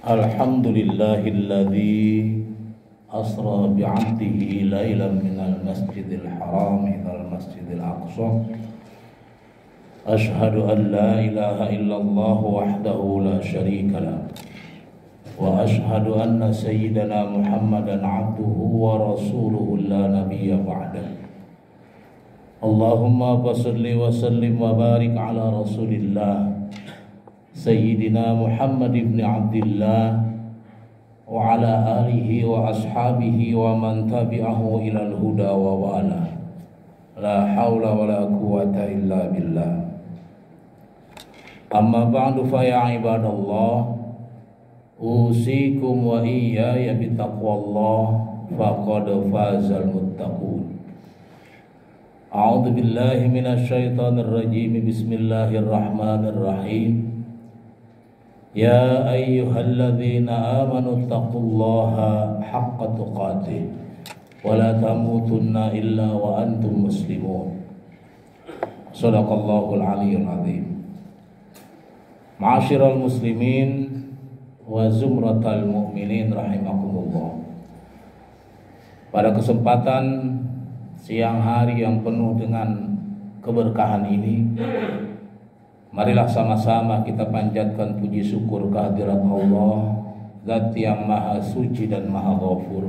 Alhamdulillahilladzi asra bi'abdihi lailan minal masjidil haram ilal masjidil aqsa. Ashhadu an la ilaha illallah wahdahu la syarika lah. Wa ashhadu anna sayyidana Muhammadan abduhu wa rasuluhu la nabiyya ba'dah. Allahumma basalli wa sallim wa barik ala rasulillah Sayyidina Muhammad ibn Abdillah wa ala alihi wa ashabihi wa man tabi'ahu ilal huda wa wala. La hawla wa la quwata illa billah. Amma ba'du fa ya ibadallah, usikum wa iyaya bitaqwallah faqad fazal muttaqun. A'udzu billahi minasy syaithanir rajim. Bismillahirrahmanirrahim. Ya ayyuhalladzina amanu taqullaha haqqa tuqatih wa la tamutunna illa wa antum muslimun. Shadaqallahul aliyyul azim. Ma'asyiral muslimin wa zumratal mu'minin rahimakumullah. Pada kesempatan siang hari yang penuh dengan keberkahan ini, marilah sama-sama kita panjatkan puji syukur kehadirat Allah, Zat yang Maha Suci dan Maha Ghafur,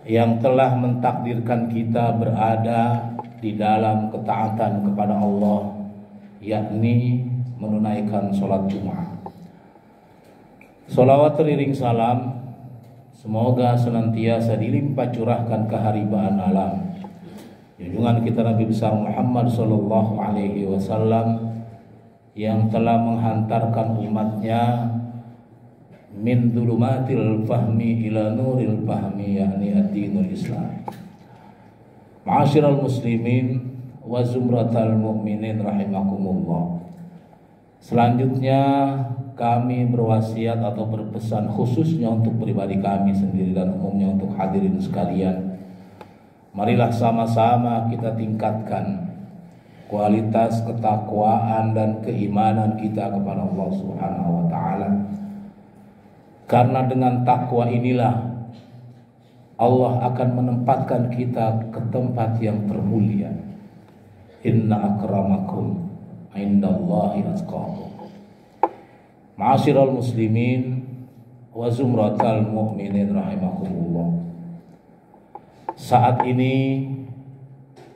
yang telah mentakdirkan kita berada di dalam ketaatan kepada Allah, yakni menunaikan sholat Jumat. Sholawat teriring salam semoga senantiasa dilimpah curahkan keharibaan alam junjungan kita Nabi besar Muhammad sallallahu alaihi wasallam, yang telah menghantarkan umatnya min dhulumatil fahmi ila nuril fahmi, yakni ad-dinul Islam. Ma'asyiral muslimin wa zumratal mu'minin rahimakumullah. Selanjutnya kami berwasiat atau berpesan khususnya untuk pribadi kami sendiri dan umumnya untuk hadirin sekalian, marilah sama-sama kita tingkatkan kualitas ketakwaan dan keimanan kita kepada Allah Subhanahu wa taala. Karena dengan takwa inilah Allah akan menempatkan kita ke tempat yang termulia. Inna akramakum indallahi atqakum. Ma'asyiral muslimin wa zumratal mu'minin rahimakumullah. Saat ini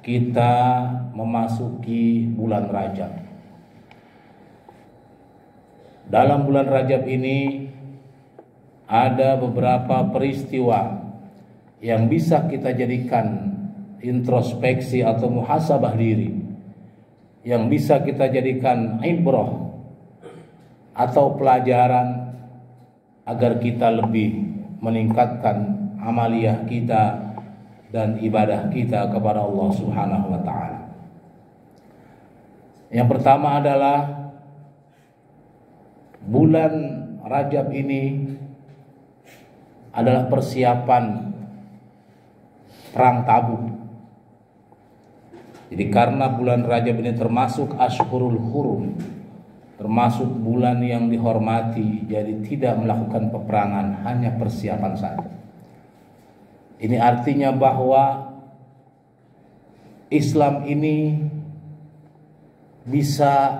kita memasuki bulan Rajab. Dalam bulan Rajab ini ada beberapa peristiwa yang bisa kita jadikan introspeksi atau muhasabah diri, yang bisa kita jadikan ibrah atau pelajaran agar kita lebih meningkatkan amaliyah kita dan ibadah kita kepada Allah Subhanahu wa taala. Yang pertama adalah bulan Rajab ini adalah persiapan perang Tabuk. Jadi karena bulan Rajab ini termasuk Ashhurul Hurum, termasuk bulan yang dihormati, jadi tidak melakukan peperangan, hanya persiapan saja. Ini artinya bahwa Islam ini bisa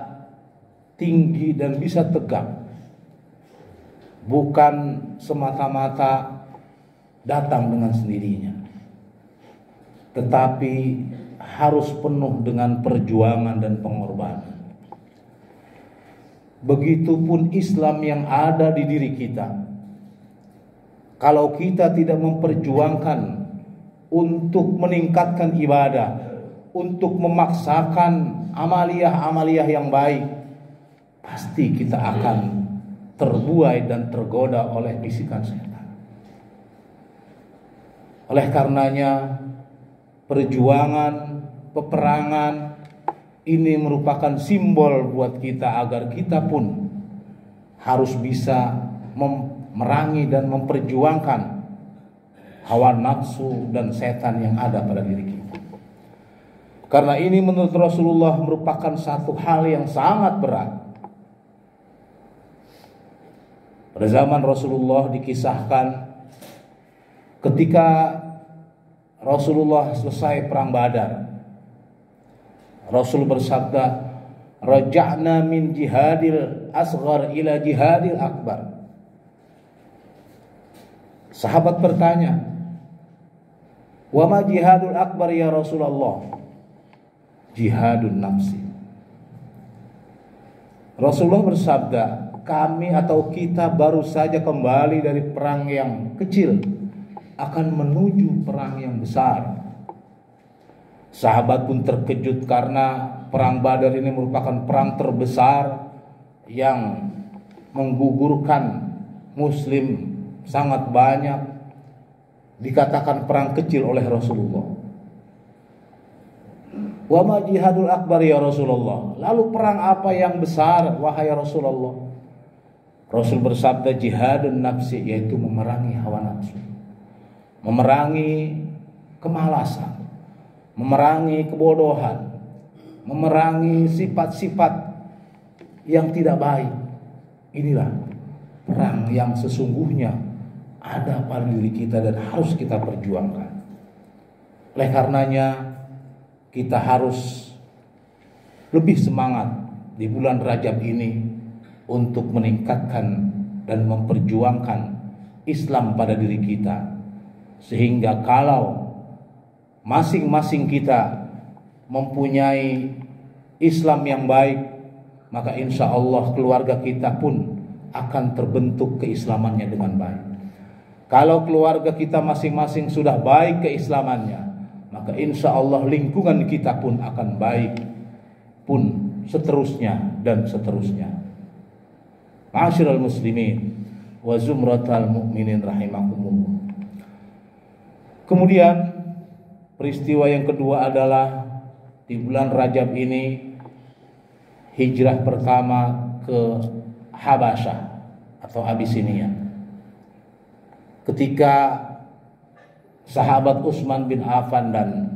tinggi dan bisa tegak, bukan semata-mata datang dengan sendirinya, tetapi harus penuh dengan perjuangan dan pengorbanan. Begitupun Islam yang ada di diri kita. Kalau kita tidak memperjuangkan untuk meningkatkan ibadah, untuk memaksakan amaliyah-amaliyah yang baik, pasti kita akan terbuai dan tergoda oleh bisikan setan. Oleh karenanya, perjuangan peperangan ini merupakan simbol buat kita agar kita pun harus bisa memerangi dan memperjuangkan hawa nafsu dan setan yang ada pada diri kita. Karena ini menurut Rasulullah merupakan satu hal yang sangat berat. Pada zaman Rasulullah dikisahkan ketika Rasulullah selesai perang Badar, Rasul bersabda, "Raja'na min jihadil asghar ila jihadil akbar." Sahabat bertanya, "Wa ma jihadul akbar ya Rasulullah?" Jihadun nafsi. Rasulullah bersabda, kami atau kita baru saja kembali dari perang yang kecil akan menuju perang yang besar. Sahabat pun terkejut karena perang Badar ini merupakan perang terbesar yang menggugurkan muslim sangat banyak. Dikatakan perang kecil oleh Rasulullah. Wa ma jihadul akbar ya Rasulullah? Lalu perang apa yang besar wahai Rasulullah? Rasul bersabda, jihadun nafsi, yaitu memerangi hawa nafsu, memerangi kemalasan, memerangi kebodohan, memerangi sifat-sifat yang tidak baik. Inilah perang yang sesungguhnya ada pada diri kita dan harus kita perjuangkan. Oleh karenanya kita harus lebih semangat di bulan Rajab ini untuk meningkatkan dan memperjuangkan Islam pada diri kita, sehingga kalau masing-masing kita mempunyai Islam yang baik, maka insya Allah keluarga kita pun akan terbentuk keislamannya dengan baik. Kalau keluarga kita masing-masing sudah baik keislamannya, maka insya Allah lingkungan kita pun akan baik, pun seterusnya dan seterusnya. Ma'asyiral muslimin wa zumratal mu'minin rahimakumullah. Kemudian peristiwa yang kedua adalah di bulan Rajab ini hijrah pertama ke Habasyah atau Abisinia. Ketika sahabat Utsman bin Affan dan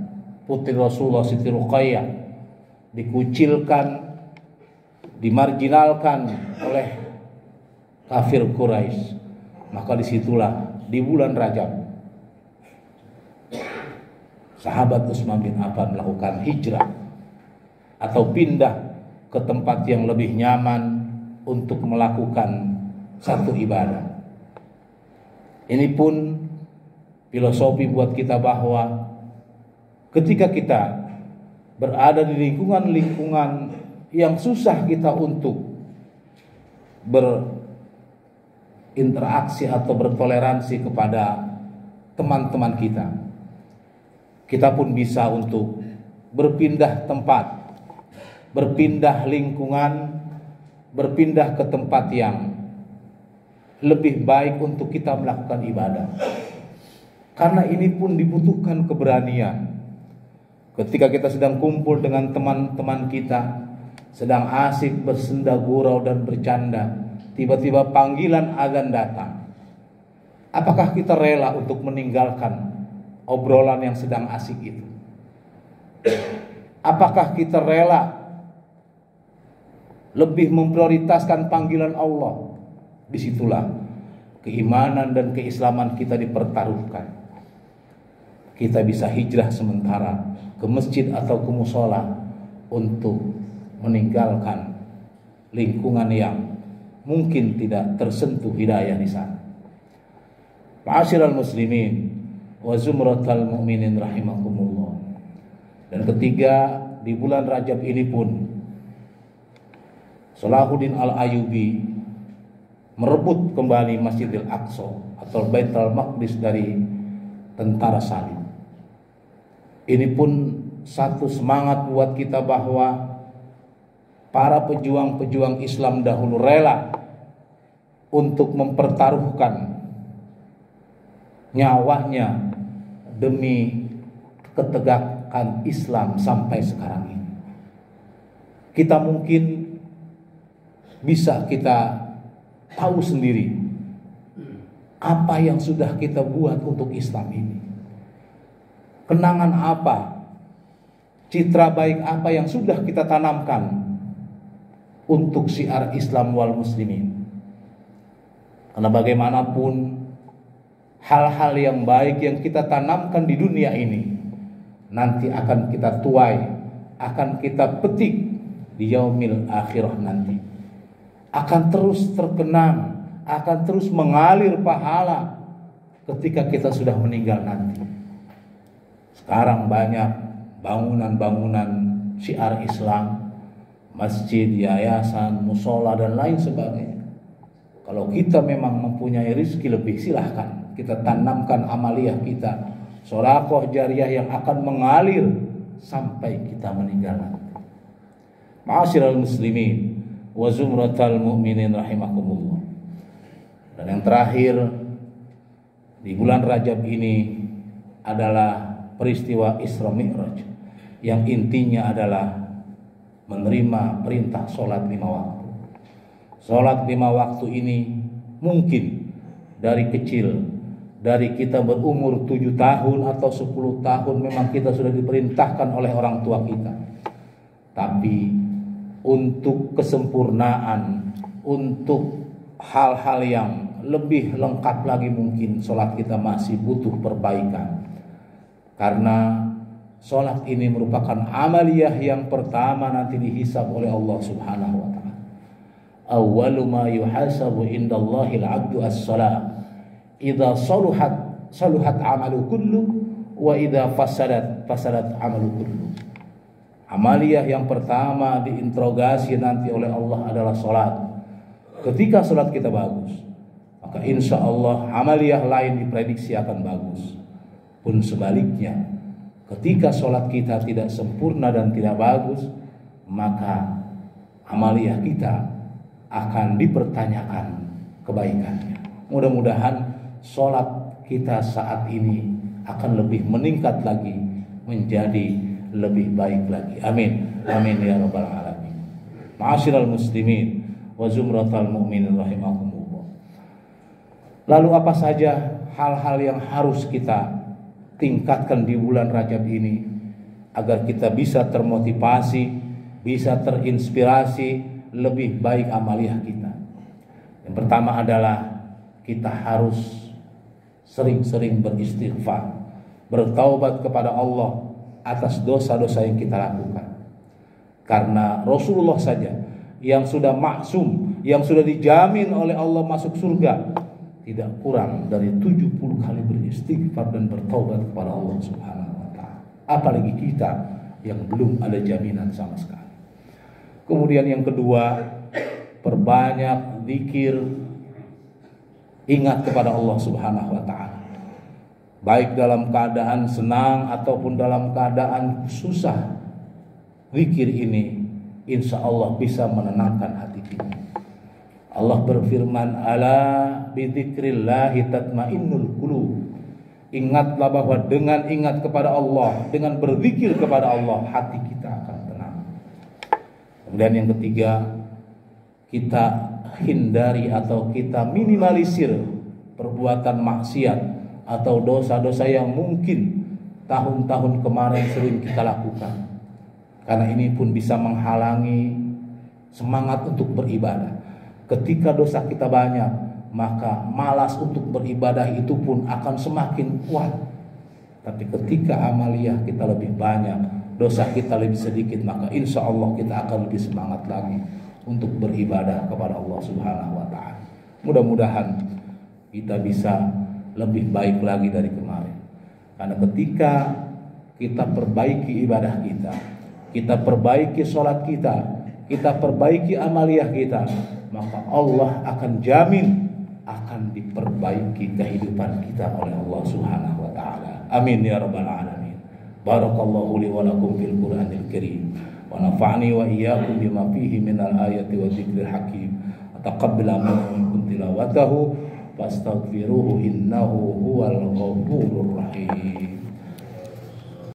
putri Rasulullah Siti Ruqayyah dikucilkan, dimarginalkan oleh kafir Quraisy, maka disitulah di bulan Rajab sahabat Utsman bin Affan melakukan hijrah atau pindah ke tempat yang lebih nyaman untuk melakukan satu ibadah. Ini pun filosofi buat kita bahwa ketika kita berada di lingkungan-lingkungan yang susah kita untuk berinteraksi atau bertoleransi kepada teman-teman kita, kita pun bisa untuk berpindah tempat, berpindah lingkungan, berpindah ke tempat yang lebih baik untuk kita melakukan ibadah. Karena ini pun dibutuhkan keberanian. Ketika kita sedang kumpul dengan teman-teman kita, sedang asik bersenda gurau dan bercanda, tiba-tiba panggilan azan datang. Apakah kita rela untuk meninggalkan obrolan yang sedang asik itu? Apakah kita rela lebih memprioritaskan panggilan Allah? Disitulah keimanan dan keislaman kita dipertaruhkan. Kita bisa hijrah sementara ke masjid atau ke musola untuk meninggalkan lingkungan yang mungkin tidak tersentuh hidayah di sana. Ma'asyiral muslimin wa zumratal mu'minin rahimakumullah. Dan ketiga, di bulan Rajab ini pun Salahuddin Al-Ayyubi merebut kembali Masjidil Aqsa atau Baitul Maqdis dari tentara salib. Ini pun satu semangat buat kita bahwa para pejuang-pejuang Islam dahulu rela untuk mempertaruhkan nyawanya demi ketegakan Islam sampai sekarang ini. Kita mungkin bisa kita tahu sendiri apa yang sudah kita buat untuk Islam ini. Kenangan apa, citra baik apa yang sudah kita tanamkan untuk syiar Islam wal muslimin. Karena bagaimanapun hal-hal yang baik yang kita tanamkan di dunia ini nanti akan kita tuai, akan kita petik di yaumil akhirah nanti. Akan terus terkenang, akan terus mengalir pahala ketika kita sudah meninggal nanti. Sekarang banyak bangunan-bangunan syiar Islam, masjid, yayasan, musola dan lain sebagainya. Kalau kita memang mempunyai rezeki lebih, silahkan kita tanamkan amaliyah kita, sedekah jariyah yang akan mengalir sampai kita meninggal nanti. Ma'asyiral muslimin wa zumratal mu'minin rahimakumullah. Dan yang terakhir di bulan Rajab ini adalah peristiwa Isra Mi'raj, yang intinya adalah menerima perintah sholat 5 waktu. Sholat 5 waktu ini mungkin dari kecil, dari kita berumur 7 tahun atau 10 tahun memang kita sudah diperintahkan oleh orang tua kita. Tapi untuk kesempurnaan, untuk hal-hal yang lebih lengkap lagi mungkin sholat kita masih butuh perbaikan. Karena sholat ini merupakan amaliyah yang pertama nanti dihisab oleh Allah Subhanahu wa ta'ala. Awwalu ma yuhasabu indallahil abdu as-salat. Idza saluhat amalu kullu wa idza fasadat amalu kullu. Amaliyah yang pertama diinterogasi nanti oleh Allah adalah salat. Ketika salat kita bagus, maka insya Allah amaliyah lain diprediksi akan bagus. Pun sebaliknya, ketika salat kita tidak sempurna dan tidak bagus, maka amaliyah kita akan dipertanyakan kebaikannya. Mudah-mudahan sholat kita saat ini akan lebih meningkat lagi, menjadi lebih baik lagi. Amin. Amin ya rabbal alamin. Ma'asyiral muslimin wa zumratal mu'minin rahimakumullah. Lalu apa saja hal-hal yang harus kita tingkatkan di bulan Rajab ini agar kita bisa termotivasi, bisa terinspirasi lebih baik amaliyah kita? Yang pertama adalah kita harus sering-sering beristighfar, bertaubat kepada Allah atas dosa-dosa yang kita lakukan. Karena Rasulullah saja yang sudah maksum, yang sudah dijamin oleh Allah masuk surga, tidak kurang dari 70 kali beristighfar dan bertaubat kepada Allah Subhanahu wa ta'ala. Apalagi kita yang belum ada jaminan sama sekali. Kemudian yang kedua, perbanyak zikir, ingat kepada Allah Subhanahu wa ta'ala. Baik dalam keadaan senang ataupun dalam keadaan susah, zikir ini insya Allah bisa menenangkan hati kita. Allah berfirman, ala bidzikrillahi tatmainnul qulub. Ingatlah bahwa dengan ingat kepada Allah, dengan berzikir kepada Allah, hati kita akan tenang. Kemudian yang ketiga, kita hindari atau kita minimalisir perbuatan maksiat atau dosa-dosa yang mungkin tahun-tahun kemarin sering kita lakukan. Karena ini pun bisa menghalangi semangat untuk beribadah. Ketika dosa kita banyak, maka malas untuk beribadah itu pun akan semakin kuat. Tapi ketika amaliyah kita lebih banyak, dosa kita lebih sedikit, maka insya Allah kita akan lebih semangat lagi untuk beribadah kepada Allah Subhanahu wa ta'ala. Mudah-mudahan kita bisa lebih baik lagi dari kemarin. Karena ketika kita perbaiki ibadah kita perbaiki sholat kita perbaiki amaliyah kita, maka Allah akan jamin akan diperbaiki kehidupan kita oleh Allah Subhanahu wa ta'ala. Amin ya rabbal alamin. Barakallahu li wa lakum fil Qur'anil Karim. Wa nafa'ni wa iyyakum bima fihi minal ayati wa dzikril hakim. Taqabbal minkum tilawatahu wastaghfiruhu innahu huwal ghafurur rahim.